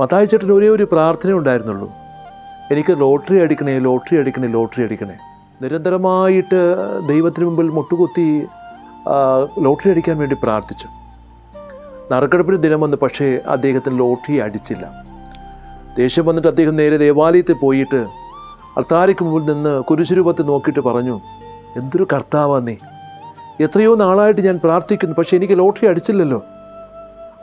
മത്തായി ചേട്ടന് ഒരേ ഒരു പ്രാർത്ഥന ഉണ്ടായിരുന്നുള്ളൂ, എനിക്ക് ലോട്ടറി അടിക്കണേ, ലോട്ടറി അടിക്കണേ, ലോട്ടറി അടിക്കണേ. നിരന്തരമായിട്ട് ദൈവത്തിന് മുമ്പിൽ മുട്ടുകുത്തി ലോട്ടറി അടിക്കാൻ വേണ്ടി പ്രാർത്ഥിച്ചു. നറുക്കെടുപ്പിന് ദിനം വന്നു, പക്ഷേ അദ്ദേഹത്തിന് ലോട്ടറി അടിച്ചില്ല. ദേഷ്യം വന്നിട്ട് അദ്ദേഹം നേരെ ദേവാലയത്തിൽ പോയിട്ട് അൾത്താരയ്ക്ക് മുമ്പിൽ നിന്ന് കുരിശുരൂപത്തെ നോക്കിയിട്ട് പറഞ്ഞു, എന്തൊരു കർത്താവാ നീ, എത്രയോ നാളായിട്ട് ഞാൻ പ്രാർത്ഥിക്കുന്നു, പക്ഷേ എനിക്ക് ലോട്ടറി അടിച്ചില്ലല്ലോ.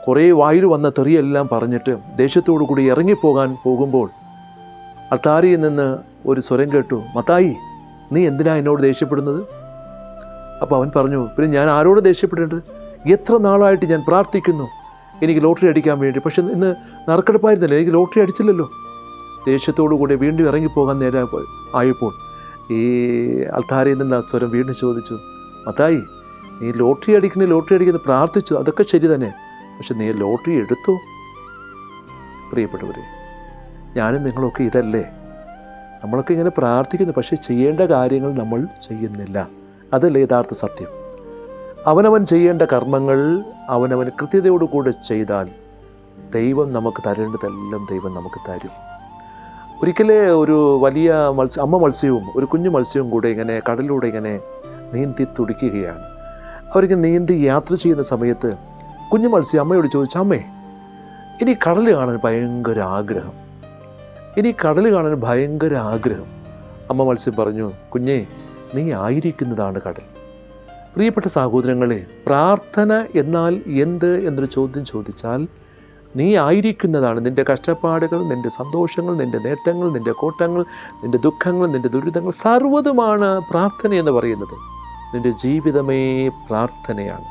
കുറേ വായിൽ വന്ന തെറിയെല്ലാം പറഞ്ഞിട്ട് ദേഷ്യത്തോടു കൂടി ഇറങ്ങിപ്പോകാൻ പോകുമ്പോൾ അൾത്താരയിൽ നിന്ന് ഒരു സ്വരം കേട്ടു, മത്തായി, നീ എന്തിനാ എന്നോട് ദേഷ്യപ്പെടുന്നത്? അപ്പോൾ അവൻ പറഞ്ഞു, പിന്നെ ഞാൻ ആരോട് ദേഷ്യപ്പെടേണ്ടത്? എത്ര നാളായിട്ട് ഞാൻ പ്രാർത്ഥിക്കുന്നു എനിക്ക് ലോട്ടറി അടിക്കാൻ വേണ്ടി, പക്ഷെ ഇന്ന് നറുക്കെടുപ്പായിരുന്നല്ലോ, എനിക്ക് ലോട്ടറി അടിച്ചില്ലല്ലോ. ദേഷ്യത്തോടു കൂടി വീണ്ടും ഇറങ്ങിപ്പോകാൻ നേരം ആയപ്പോൾ ഈ അൾത്താരയിൽ നിന്ന് ആ സ്വരം വീണ്ടും ചോദിച്ചു, മത്തായി, നീ ലോട്ടറി അടിക്കുന്ന പ്രാർത്ഥിച്ചു, അതൊക്കെ ശരി തന്നെ, പക്ഷെ നീ ലോട്ടറി എടുത്തോ? പ്രിയപ്പെട്ടവരെ, ഞാനും നിങ്ങളൊക്കെ ഇതല്ലേ, നമ്മളൊക്കെ ഇങ്ങനെ പ്രാർത്ഥിക്കുന്നു, പക്ഷേ ചെയ്യേണ്ട കാര്യങ്ങൾ നമ്മൾ ചെയ്യുന്നില്ല. അതല്ലേ യഥാർത്ഥ സത്യം. അവനവൻ ചെയ്യേണ്ട കർമ്മങ്ങൾ അവനവൻ കൃത്യതയോടുകൂടെ ചെയ്താൽ ദൈവം നമുക്ക് തരേണ്ടതെല്ലാം ദൈവം നമുക്ക് തരും. ഒരിക്കലേ ഒരു വലിയ അമ്മ മത്സ്യവും ഒരു കുഞ്ഞു മത്സ്യവും കൂടെ ഇങ്ങനെ കടലിലൂടെ ഇങ്ങനെ നീന്തി തുടിക്കുകയാണ്. അവരിങ്ങനെ നീന്തി യാത്ര ചെയ്യുന്ന സമയത്ത് കുഞ്ഞു മത്സ്യം അമ്മയോട് ചോദിച്ചു, അമ്മേ, ഇനി കടൽ കാണാൻ ഭയങ്കര ആഗ്രഹം, അമ്മ മത്സ്യം പറഞ്ഞു, കുഞ്ഞേ, നീ ആയിരിക്കുന്നതാണ് കടൽ. പ്രിയപ്പെട്ട സഹോദരങ്ങളെ, പ്രാർത്ഥന എന്നാൽ എന്ത് എന്നൊരു ചോദ്യം ചോദിച്ചാൽ നീ ആയിരിക്കുന്നതാണ്. നിൻ്റെ കഷ്ടപ്പാടുകൾ, നിൻ്റെ സന്തോഷങ്ങൾ, നിൻ്റെ നേട്ടങ്ങൾ, നിൻ്റെ കോട്ടങ്ങൾ, നിൻ്റെ ദുഃഖങ്ങൾ, നിൻ്റെ ദുരിതങ്ങൾ, സർവ്വതുമാണ് പ്രാർത്ഥന എന്ന് പറയുന്നത്. നിൻ്റെ ജീവിതമേ പ്രാർത്ഥനയാണ്.